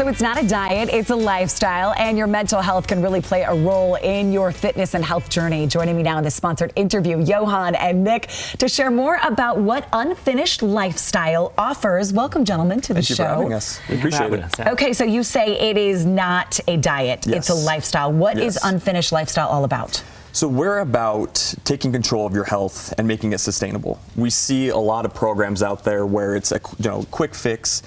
So it's not a diet, it's a lifestyle, and your mental health can really play a role in your fitness and health journey. Joining me now in this sponsored interview, Johan and Nick, to share more about what Unfinished Lifestyle offers. Welcome, gentlemen, to the show. Thank you for having us. We appreciate it. Okay, so you say it is not a diet, Yes. it's a lifestyle. What is Yes. Unfinished Lifestyle all about? So we're about taking control of your health and making it sustainable. We see a lot of programs out there where it's a quick fix,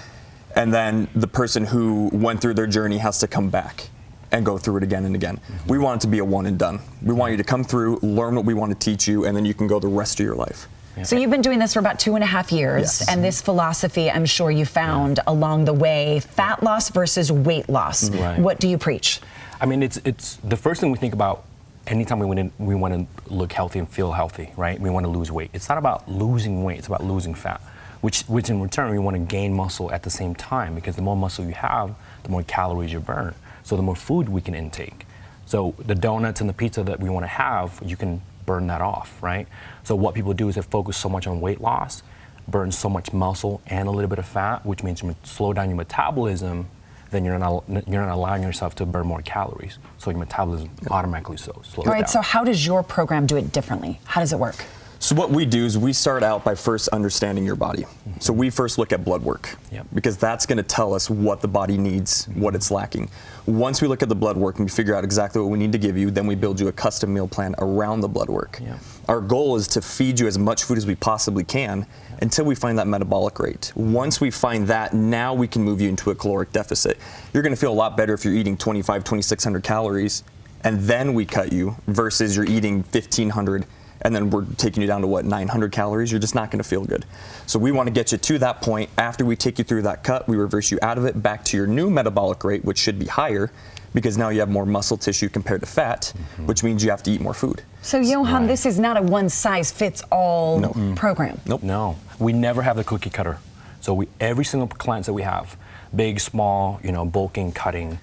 and then the person who went through their journey has to come back and go through it again and again. We want it to be a one and done. We want you to come through, learn what we want to teach you, and then you can go the rest of your life. So you've been doing this for about 2.5 years, Yes. and this philosophy, I'm sure you found along the way, fat loss versus weight loss. Right. What do you preach? I mean, it's the first thing we think about anytime we want to look healthy and feel healthy, right? We want to lose weight. It's not about losing weight, it's about losing fat, which in return we want to gain muscle at the same time, because the more muscle you have, the more calories you burn. So the more food we can intake. So the donuts and the pizza that we want to have, you can burn that off, right? So what people do is they focus so much on weight loss, burn so much muscle and a little bit of fat, which means you slow down your metabolism, then you're not allowing yourself to burn more calories. So your metabolism automatically slows down. All right, so how does your program do it differently? How does it work? So what we do is we start out by first understanding your body. So we first look at blood work, because that's going to tell us what the body needs, what it's lacking. Once we look at the blood work and we figure out exactly what we need to give you, then we build you a custom meal plan around the blood work. Our goal is to feed you as much food as we possibly can until we find that metabolic rate. Once we find that, now we can move you into a caloric deficit. You're going to feel a lot better if you're eating 2,600 calories and then we cut you versus you're eating 1,500 and then we're taking you down to 900 calories. You're just not going to feel good. So we want to get you to that point. After we take you through that cut, we reverse you out of it back to your new metabolic rate, which should be higher, because now you have more muscle tissue compared to fat, which means you have to eat more food. So Johan, this is not a one-size-fits-all program. Nope. No, we never have the cookie cutter. So every single client that we have, big, small, bulking, cutting,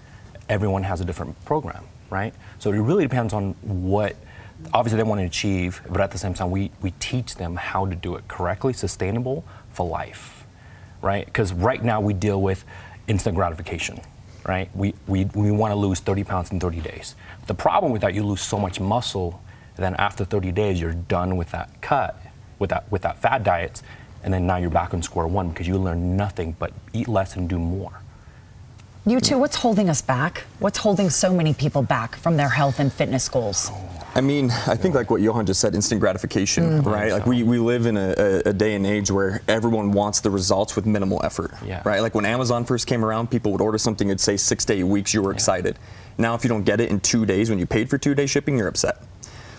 everyone has a different program, right? So it really depends on what obviously they want to achieve, but at the same time, we teach them how to do it correctly, sustainable for life, right? Because right now we deal with instant gratification, right? We want to lose 30 pounds in 30 days. The problem with that, you lose so much muscle, then after 30 days, you're done with that cut, with that fat diet, and then now you're back on square one because you learn nothing but eat less and do more. You two, what's holding us back? What's holding so many people back from their health and fitness goals? I mean, I think like what Johan just said, instant gratification, right? Like we live in a day and age where everyone wants the results with minimal effort, right? Like when Amazon first came around, people would order something, it'd say 6 to 8 weeks, you were excited. Now if you don't get it in 2 days when you paid for 2-day shipping, you're upset.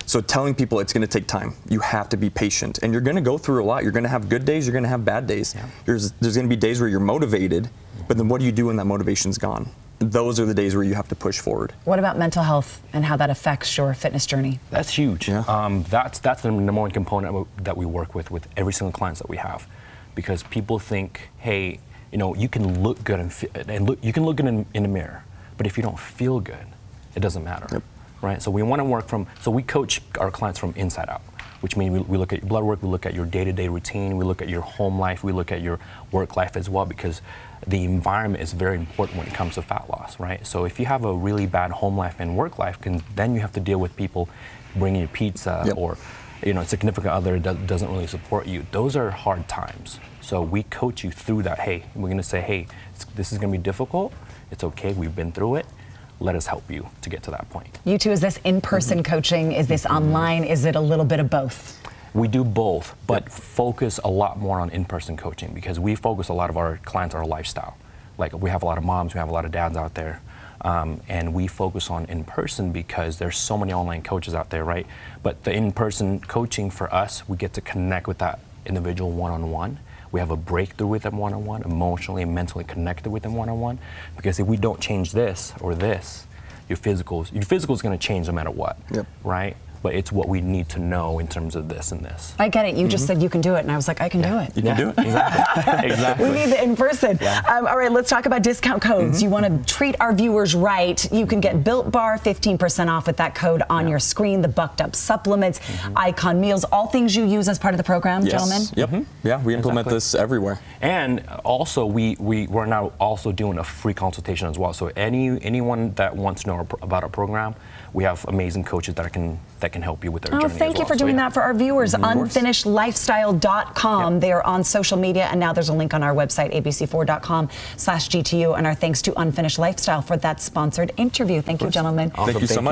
So telling people it's going to take time, you have to be patient, and you're going to go through a lot. You're going to have good days, you're going to have bad days. There's going to be days where you're motivated, but then what do you do when that motivation's gone? Those are the days where you have to push forward. What about mental health and how that affects your fitness journey? That's huge. That's the number one component that we work with every single client that we have, because people think, hey, you can look good you can look good in the mirror, but if you don't feel good, it doesn't matter, right? So we want to work so we coach our clients from inside out, which means we look at your blood work, we look at your day-to-day routine, we look at your home life, we look at your work life as well, because the environment is very important when it comes to fat loss, right? So if you have a really bad home life and work life, then you have to deal with people bringing you pizza or a significant other that doesn't really support you. Those are hard times. So we coach you through that. Hey, we're going to say, hey, this is going to be difficult. It's okay. We've been through it. Let us help you to get to that point. You two, is this in-person coaching? Is this online? Is it a little bit of both? We do both, but focus a lot more on in-person coaching, because we focus a lot of our clients on our lifestyle. Like we have a lot of moms, we have a lot of dads out there, and we focus on in-person because there's so many online coaches out there, right? But the in-person coaching for us, we get to connect with that individual one-on-one. We have a breakthrough with them one-on-one, emotionally and mentally connected with them one-on-one, because if we don't change this or this, your physical is going to change no matter what, right? but it's what we need to know in terms of this and this. I get it. You just said you can do it, and I was like, I can do it. You can do it. Exactly. Exactly. We need the in-person. All right, let's talk about discount codes. You want to treat our viewers right. You can get Built Bar 15% off with that code on your screen. The Bucked Up supplements, Icon meals, all things you use as part of the program, gentlemen. Yep. Yeah, we implement this everywhere. And also, we're now also doing a free consultation as well. So anyone that wants to know about our program, we have amazing coaches that can help you with their journey. Oh, thank you for doing that for our viewers. Unfinishedlifestyle.com. They are on social media, and now there's a link on our website, abc4.com/GTU. And our thanks to Unfinished Lifestyle for that sponsored interview. Thank you, gentlemen. Thank you so much.